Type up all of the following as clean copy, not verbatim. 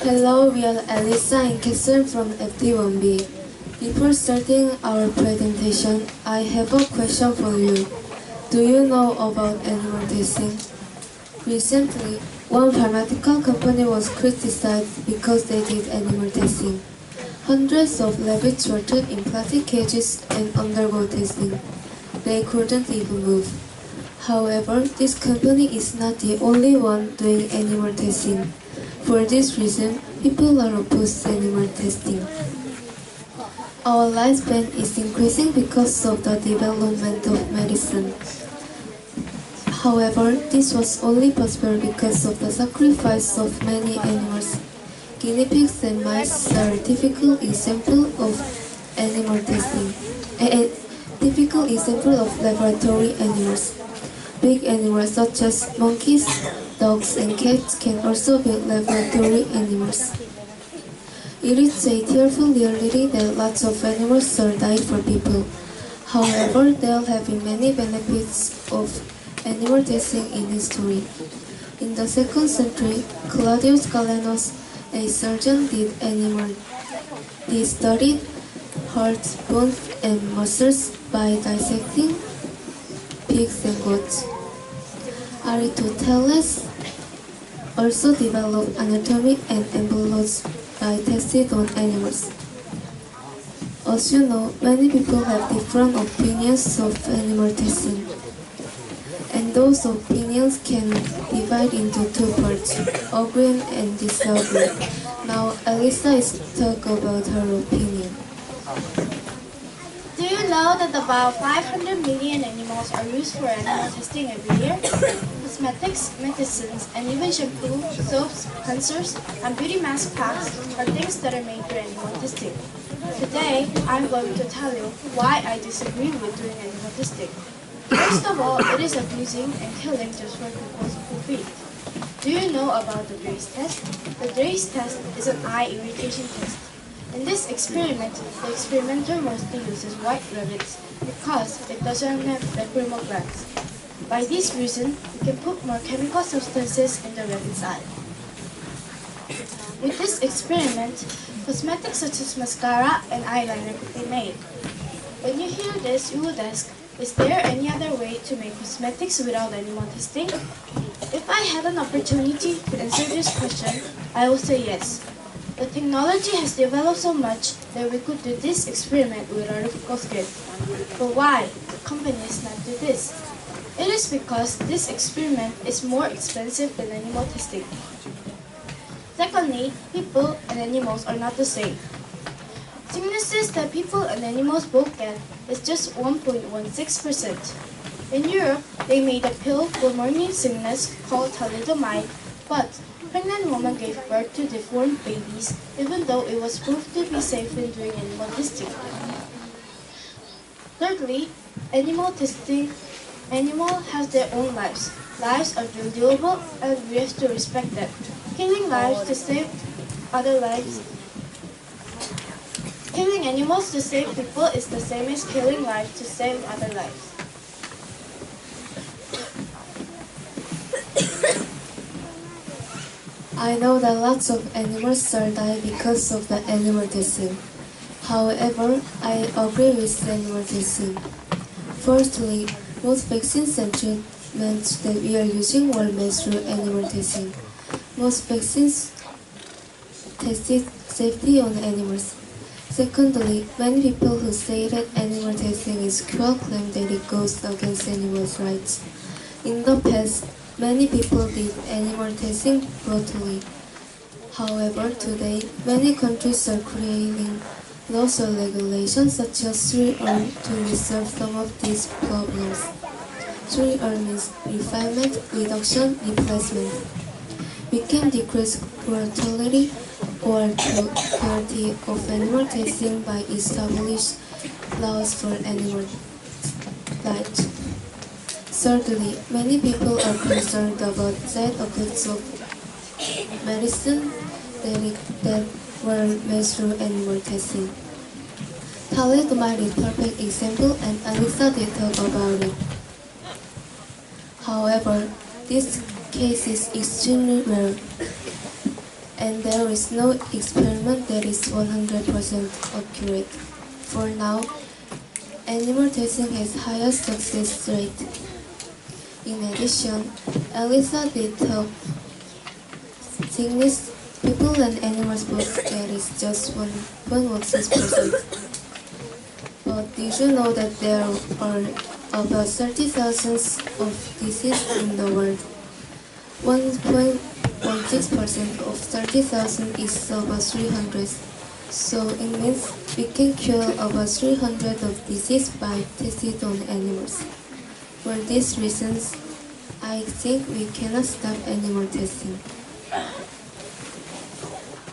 Hello, we are Alyssa and Katherine from FT1B. Before starting our presentation, I have a question for you. Do you know about animal testing? Recently, one pharmaceutical company was criticized because they did animal testing. Hundreds of rabbits were put in plastic cages and undergo testing. They couldn't even move. However, this company is not the only one doing animal testing. For this reason, people are opposed to animal testing. Our lifespan is increasing because of the development of medicine. However, this was only possible because of the sacrifice of many animals. Guinea pigs and mice are a typical example of animal testing. A typical example of laboratory animals. Big animals such as monkeys, dogs, and cats can also be laboratory animals. It is a tearful reality that lots of animals are dying for people. However, there have been many benefits of animal testing in history. In the 2nd century, Claudius Galenus, a surgeon, did animal. He studied heart, bones, and muscles by dissecting pigs and goats. Aristoteles also developed anatomy and embryology by testing on animals. As you know, many people have different opinions of animal testing, and those opinions can divide into two parts, agreeing and disagreeing. Now, Alyssa is talk about her opinion. Do you know that about 500 million animals are used for animal testing every year? Cosmetics, medicines, and even shampoo, soaps, cleansers, and beauty mask packs are things that are made for animal testing. Today, I'm going to tell you why I disagree with doing animal testing. First of all, it is abusing and killing just for people's profit. Do you know about the Drace test? The Drace test is an eye irritation test. In this experiment, the experimenter mostly uses white rabbits because it doesn't have lacrimal glands. By this reason, we can put more chemical substances in the rabbit's eye. With this experiment, cosmetics such as mascara and eyeliner could be made. When you hear this, you would ask, is there any other way to make cosmetics without animal testing? If I had an opportunity to answer this question, I would say yes. The technology has developed so much that we could do this experiment without a script. But why do companies not do this? It is because this experiment is more expensive than animal testing. Secondly, people and animals are not the same. Sicknesses that people and animals both get is just 1.16%. In Europe, they made a pill for morning sickness called thalidomide, but pregnant women gave birth to deformed babies even though it was proved to be safe when doing animal testing. Thirdly, animals have their own lives. Lives are valuable and we have to respect them. Killing lives to save other lives. Killing animals to save people is the same as killing lives to save other lives. I know that lots of animals are dying because of the animal testing. However, I agree with animal testing. Firstly, most vaccines and treatments that we are using were made through animal testing. Most vaccines tested safety on animals. Secondly, many people who say that animal testing is cruel claim that it goes against animals' rights. In the past, many people did animal testing brutally. However, today, many countries are creating laws or regulations such as 3R to resolve some of these problems. 3R means refinement, reduction, replacement. We can decrease brutality or cruelty of animal testing by establishing laws for animal rights. Thirdly, many people are concerned about side effects of medicine that were made through animal testing. Thalidomide is a perfect example and Alyssa did talk about it. However, this case is extremely rare. and there is no experiment that is 100% accurate. For now, animal testing has highest success rate. In addition, Alyssa did help sickness people and animals both that is just 1.6%. But did you know that there are about 30,000 of diseases in the world? 1.16% of 30,000 is about 300. So it means we can cure about 300 of disease by testing on animals. For these reasons, I think we cannot stop animal testing.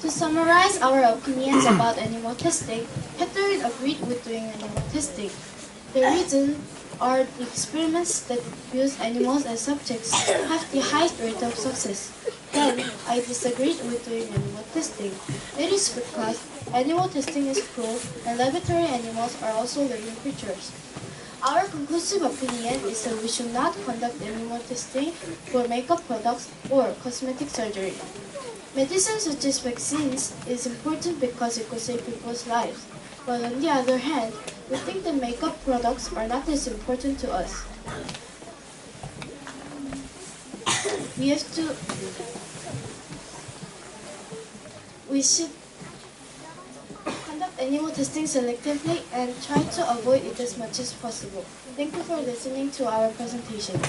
To summarize our opinions about animal testing, Katherine agreed with doing animal testing. The reason are the experiments that use animals as subjects have the highest rate of success. Then, I disagreed with doing animal testing. It is because animal testing is cruel and laboratory animals are also living creatures. Our conclusive opinion is that we should not conduct animal testing for makeup products or cosmetic surgery. Medicine such as vaccines is important because it could save people's lives. But on the other hand, we think that makeup products are not as important to us. We should conduct animal testing selectively and try to avoid it as much as possible. Thank you for listening to our presentation.